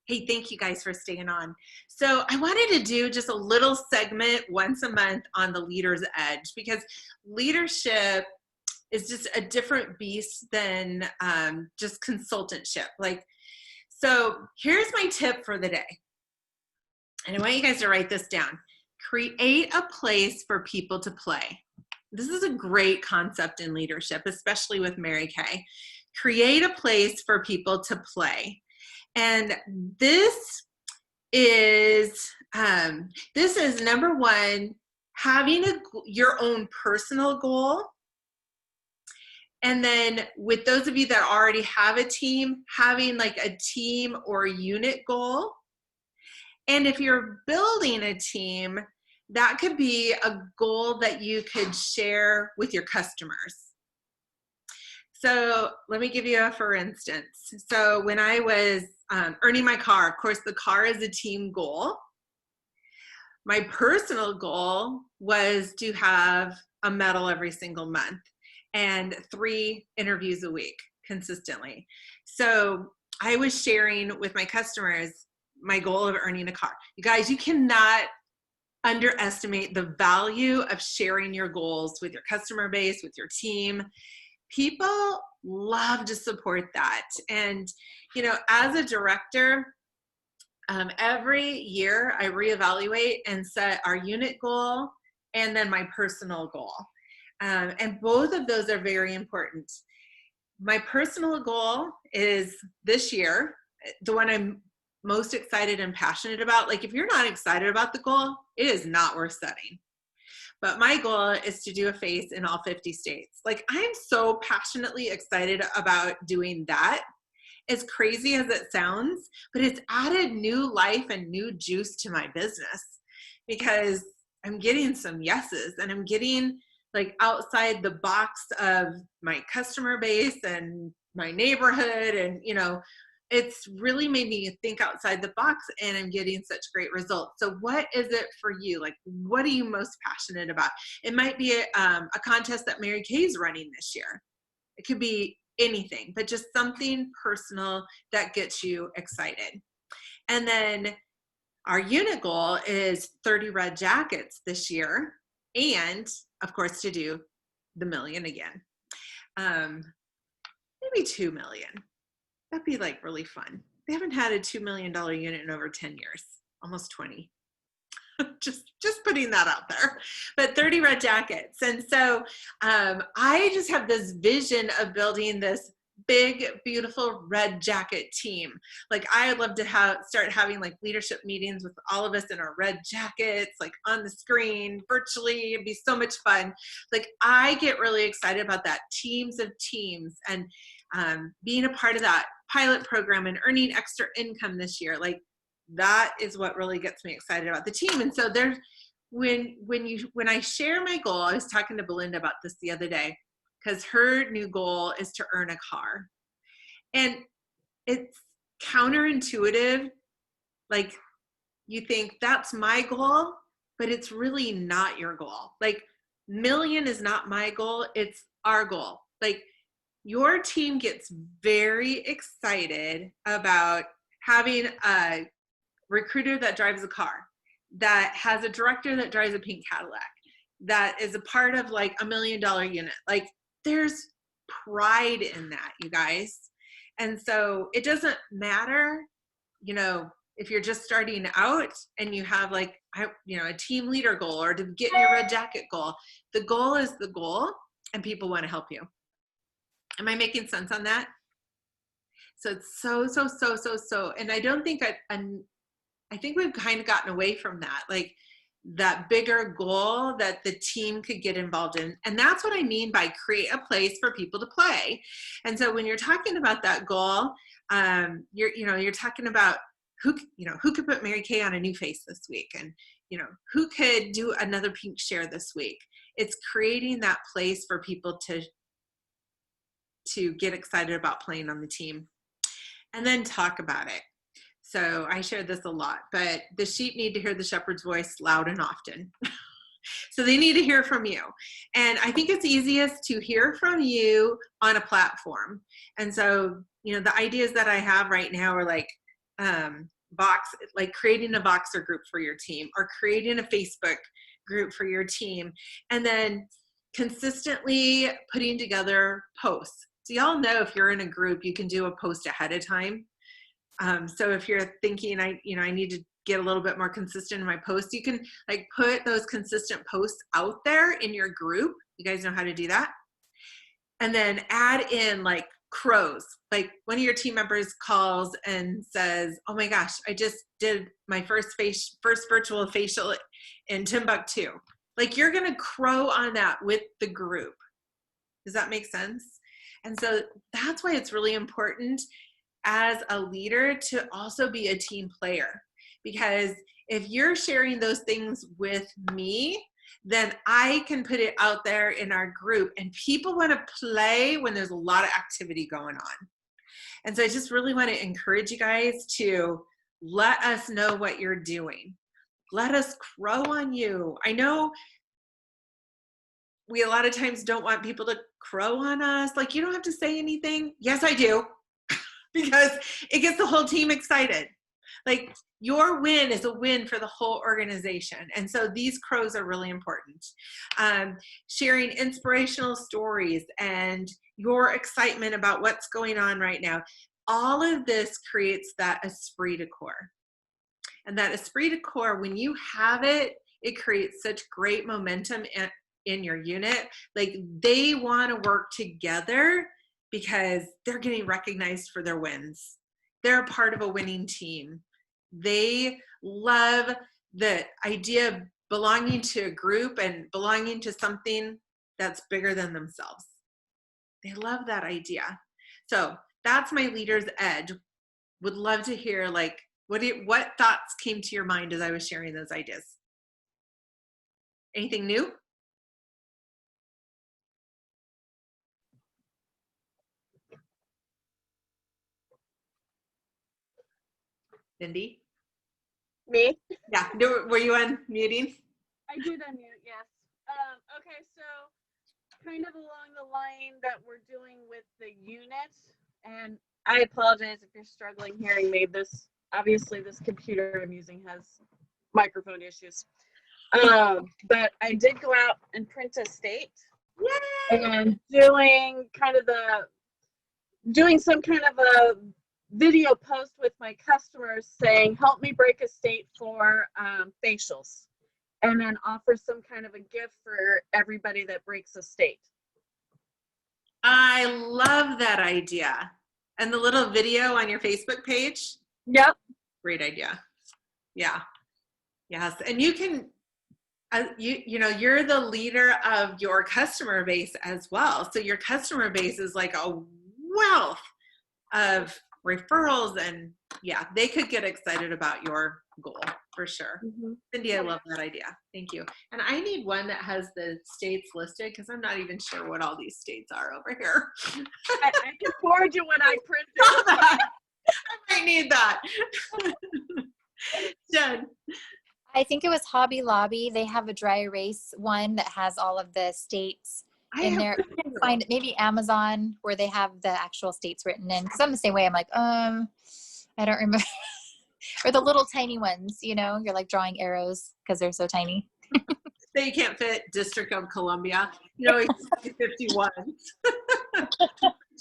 Hey, thank you guys for staying on. So I wanted to do just a little segment once a month on the leader's edge, because leadership is just a different beast than just consultantship. So here's my tip for the day. And I want you guys to write this down. Create a place for people to play. This is a great concept in leadership, especially with Mary Kay. Create a place for people to play. And this is number one, having your own personal goal. And then with those of you that already have a team, having like a team or unit goal. And if you're building a team, that could be a goal that you could share with your customers. So let me give you a for instance. So when I was earning my car, of course, the car is a team goal. My personal goal was to have a medal every single month and 3 interviews a week consistently. So I was sharing with my customers my goal of earning a car. You guys, you cannot underestimate the value of sharing your goals with your customer base, with your team. People love to support that. And, you know, as a director, every year I reevaluate and set our unit goal and then my personal goal. And both of those are very important. My personal goal is this year, the one I'm most excited and passionate about. Like if you're not excited about the goal, it is not worth setting. But my goal is to do a face in all 50 states. Like I'm so passionately excited about doing that. As crazy as it sounds, but it's added new life and new juice to my business because I'm getting some yeses and I'm getting like outside the box of my customer base and my neighborhood. And, you know, it's really made me think outside the box and I'm getting such great results. So what is it for you? Like, what are you most passionate about? It might be a contest that Mary Kay is running this year. It could be anything, but just something personal that gets you excited. And then our unit goal is 30 red jackets this year. And of course, to do the million again. Maybe 2 million. That'd be like really fun. They haven't had a $2 million unit in over 10 years, almost 20. just putting that out there, but 30 red jackets. And so I just have this vision of building this big, beautiful red jacket team. Like I would love to start having like leadership meetings with all of us in our red jackets, like on the screen, virtually. It'd be so much fun. Like I get really excited about that, teams of teams, and being a part of that pilot program and earning extra income this year. Like that is what really gets me excited about the team. And so there's when I share my goal, I was talking to Belinda about this the other day because her new goal is to earn a car. And it's counterintuitive. Like you think that's my goal, but it's really not your goal. Like million is not my goal, it's our goal. Like your team gets very excited about having a recruiter that drives a car, that has a director that drives a pink Cadillac, that is a part of like $1 million unit. Like there's pride in that, you guys. And so it doesn't matter, you know, if you're just starting out and you have like, you know, a team leader goal or to get your red jacket goal. The goal is the goal and people want to help you. Am I making sense on that? So it's so, and I don't think I think we've kind of gotten away from that, like that bigger goal that the team could get involved in. And that's what I mean by create a place for people to play. And so when you're talking about that goal, you're talking about who could put Mary Kay on a new face this week, and you know, who could do another pink share this week. It's creating that place for people to get excited about playing on the team, and then talk about it. So I share this a lot, but the sheep need to hear the shepherd's voice loud and often. So they need to hear from you. And I think it's easiest to hear from you on a platform. And so, you know, the ideas that I have right now are like Vox, like creating a Voxer group for your team or creating a Facebook group for your team, and then consistently putting together posts. So y'all know if you're in a group, you can do a post ahead of time. So if you're thinking, I need to get a little bit more consistent in my posts, you can like put those consistent posts out there in your group. You guys know how to do that. And then add in like crows. Like one of your team members calls and says, oh my gosh, I just did my first virtual facial in Timbuktu. Like you're going to crow on that with the group. Does that make sense? And so that's why it's really important as a leader to also be a team player, because if you're sharing those things with me, then I can put it out there in our group and people want to play when there's a lot of activity going on. And so I just really want to encourage you guys to let us know what you're doing. Let us crow on you. I know we a lot of times don't want people to crow on us. Like, you don't have to say anything. Yes, I do. Because it gets the whole team excited. Like your win is a win for the whole organization. And so these crows are really important. Sharing inspirational stories and your excitement about what's going on right now. All of this creates that esprit de corps. And that esprit de corps, when you have it, it creates such great momentum in your unit. Like they want to work together because they're getting recognized for their wins. They're a part of a winning team. They love the idea of belonging to a group and belonging to something that's bigger than themselves. They love that idea. So that's my leader's edge. Would love to hear like, what thoughts came to your mind as I was sharing those ideas? Anything new? Cindy? Me? Yeah, were you unmuting? I did unmute, yes. Okay, so kind of along the line that we're doing with the unit, and I apologize if you're struggling hearing me. Obviously this computer I'm using has microphone issues. But I did go out and print a state. Yay! And doing some kind of a video post with my customers saying, help me break a state for facials, and then offer some kind of a gift for everybody that breaks a state. I love that idea. And the little video on your Facebook page? Yep. Great idea. Yeah. Yes. And you can, you're the leader of your customer base as well. So your customer base is like a wealth of referrals, and yeah, they could get excited about your goal for sure. Mm-hmm. Cindy, I love that idea. Thank you. And I need one that has the states listed because I'm not even sure what all these states are over here. I can forward you what I printed. I might need that. Jen. I think it was Hobby Lobby. They have a dry erase one that has all of the states in there. I can find it. Maybe Amazon where they have the actual states written in. Because I'm the same way. I'm like, I don't remember. Or the little tiny ones, you're like drawing arrows because they're so tiny. So you can't fit District of Columbia. It's 51.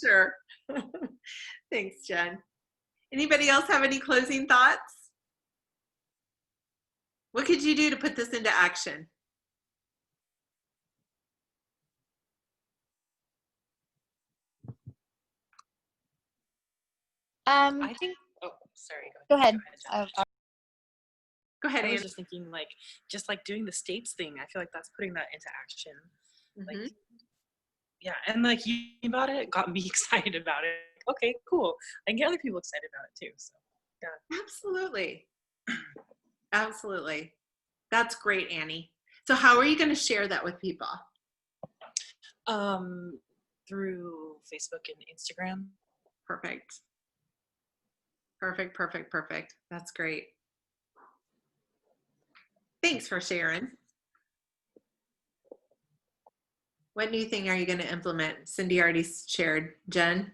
Sure. Thanks, Jen. Anybody else have any closing thoughts? What could you do to put this into action? I think, sorry. Go ahead. Go ahead, I was just thinking just doing the states thing. I feel like that's putting that into action. Mm-hmm. Yeah, and you about it got me excited about it. Okay, cool. I can get other people excited about it too. So, yeah. Absolutely. Absolutely. That's great, Annie. So how are you going to share that with people? Through Facebook and Instagram. Perfect. Perfect. That's great. Thanks for sharing. What new thing are you going to implement? Cindy already shared. Jen?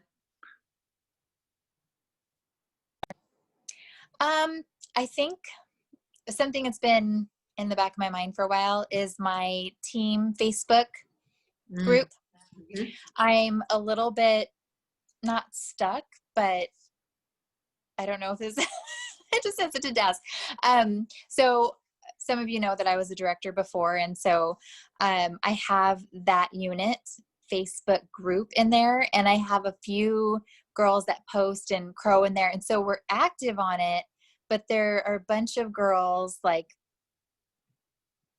I think something that's been in the back of my mind for a while is my team Facebook group. Mhm. I'm a little bit not stuck, but I don't know if this I just hesitant to ask. So some of you know that I was a director before, and so I have that unit Facebook group in there, and I have a few girls that post and crow in there, and so we're active on it. But there are a bunch of girls, like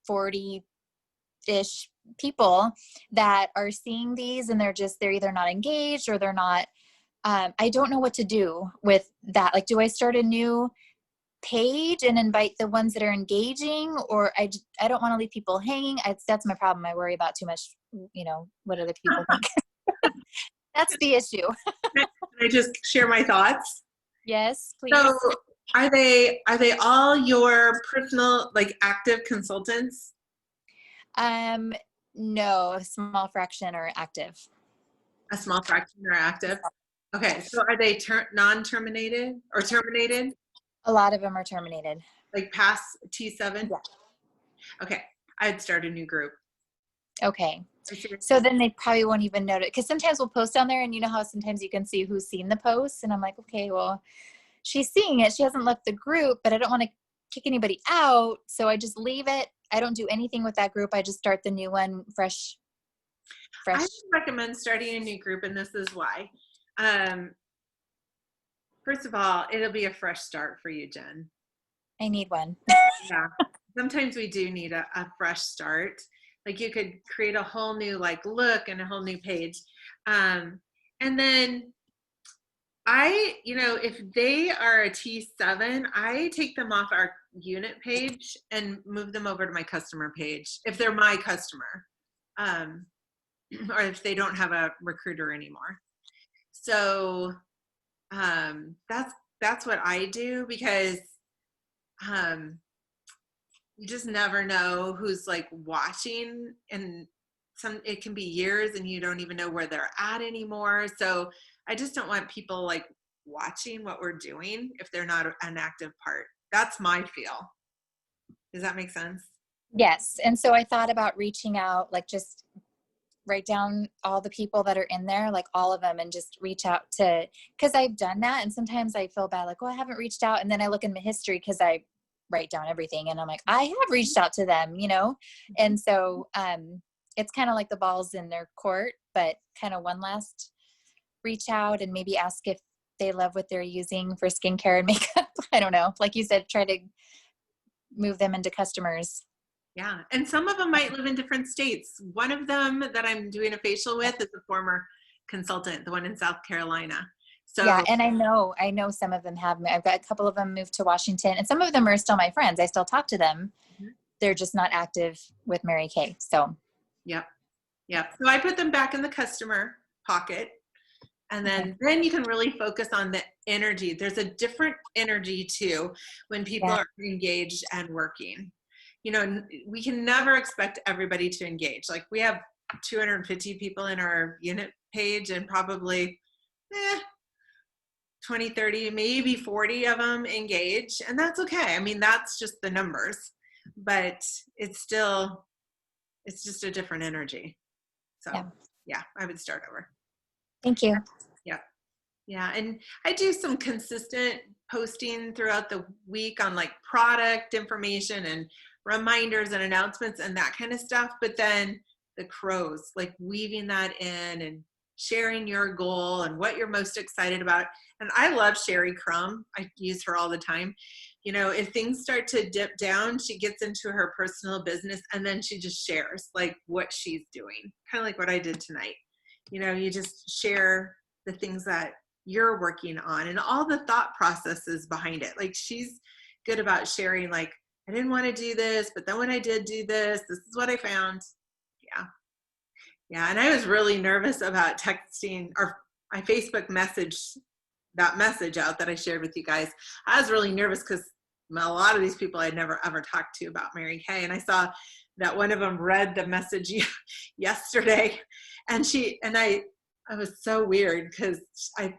40-ish people, that are seeing these, and they're either not engaged or they're not. I don't know what to do with that. Like, do I start a new page and invite the ones that are engaging, or I don't want to leave people hanging? That's my problem. I worry about too much, what other people think. That's the issue. Can I just share my thoughts? Yes, please. So are they all your personal, like, active consultants? No, a small fraction are active. A small fraction are active? Okay, so are they non-terminated or terminated? A lot of them are terminated. Like past T7? Yeah. Okay, I'd start a new group. Okay. So then they probably won't even notice, because sometimes we'll post on there, and you know how sometimes you can see who's seen the post, and I'm like, okay, well, she's seeing it. She hasn't left the group, but I don't want to kick anybody out, so I just leave it. I don't do anything with that group. I just start the new one fresh. I would recommend starting a new group, and this is why. First of all, it'll be a fresh start for you, Jen. I need one. Yeah. Sometimes we do need a fresh start. Like, you could create a whole new look and a whole new page. And then if they are a T7, I take them off our unit page and move them over to my customer page if they're my customer, or if they don't have a recruiter anymore. So that's what I do, because you just never know who's watching, and it can be years and you don't even know where they're at anymore. So I just don't want people watching what we're doing if they're not an active part. That's my feel. Does that make sense? Yes. And so I thought about reaching out, just write down all the people that are in there, all of them, and just reach out to, because I've done that. And sometimes I feel bad, I haven't reached out. And then I look in my history, because I write down everything, and I'm like, I have reached out to them, And so it's kind of like the ball's in their court, but kind of one last reach out and maybe ask if they love what they're using for skincare and makeup. I don't know. Like you said, try to move them into customers. Yeah. And some of them might live in different states. One of them that I'm doing a facial with is a former consultant, the one in South Carolina. So yeah, and I know some of them have. I've got a couple of them moved to Washington, and some of them are still my friends. I still talk to them. Mm-hmm. They're just not active with Mary Kay. So yep. So I put them back in the customer pocket, and then you can really focus on the energy. There's a different energy too when people are engaged and working. We can never expect everybody to engage. We have 250 people in our unit page, and probably 20, 30, maybe 40 of them engage, and that's okay. I mean, that's just the numbers, but it's just a different energy. So yeah, I would start over. Thank you. Yeah. And I do some consistent posting throughout the week on product information and reminders and announcements and that kind of stuff. But then the crows, weaving that in and sharing your goal and what you're most excited about. And I love Sherry Crum. I use her all the time. If things start to dip down, she gets into her personal business, and then she just shares what she's doing, kind of like what I did tonight. You just share the things that you're working on and all the thought processes behind it. She's good about sharing, I didn't want to do this, but then when I did do this is what I found. Yeah. And I was really nervous about texting, or I Facebook messaged that message out that I shared with you guys. I was really nervous because a lot of these people I'd never ever talked to about Mary Kay. And I saw that one of them read the message yesterday, and I was so weird because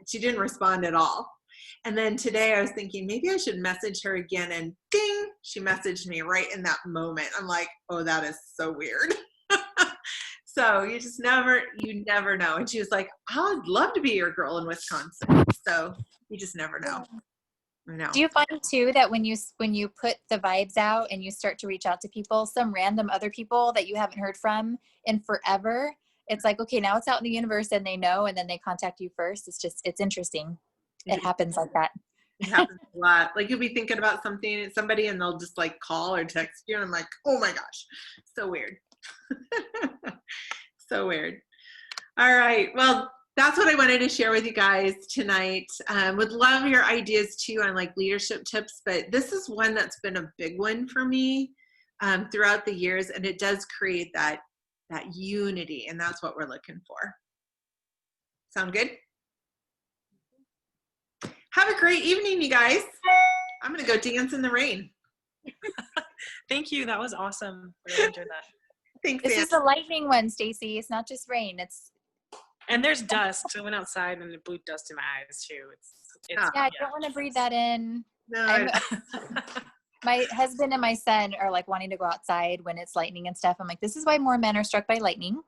she didn't respond at all. And then today I was thinking maybe I should message her again, and ding, she messaged me right in that moment. I'm like, oh, that is so weird. So you never know. And she was like, I'd love to be your girl in Wisconsin. So you just never know. No. Do you find too that when you put the vibes out and you start to reach out to people, some random other people that you haven't heard from in forever, it's like, okay, now it's out in the universe and they know, and then they contact you first. It's interesting. It happens like that. It happens a lot. Like you'll be thinking about somebody, and they'll just like call or text you, and I'm like, oh my gosh, so weird. So weird. All right. Well, that's what I wanted to share with you guys tonight. Would love your ideas too on like leadership tips, but this is one that's been a big one for me throughout the years, and it does create that unity, and that's what we're looking for. Sound good? Have a great evening, you guys. I'm gonna go dance in the rain. Thank you. That was awesome. Really enjoyed that. Thanks, This Ann. is the lightning one, Stacy. It's not just rain. And there's dust. I went outside and it blew dust in my eyes too. Yeah, I don't want to breathe that in. No, My husband and my son are like wanting to go outside when it's lightning and stuff. I'm like, this is why more men are struck by lightning.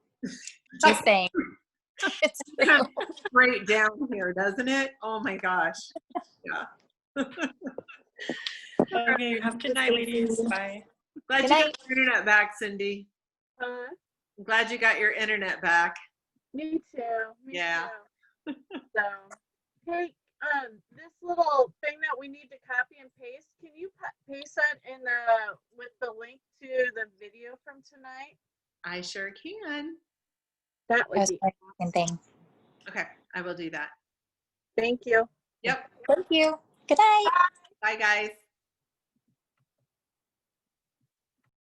Just saying. It's true. right down here, doesn't it? Oh my gosh. Yeah. Okay, have a good night, ladies. Bye. Glad Good you night. got your internet back, Cindy. Huh? I'm glad you got your internet back. Me too. Me Yeah. too. So, hey, this little thing that we need to copy and paste, can you paste that in with the link to the video from tonight? I sure can. That would That's be the same thing. Okay, I will do that. Thank you. Yep. Thank you. Good night. Bye, guys.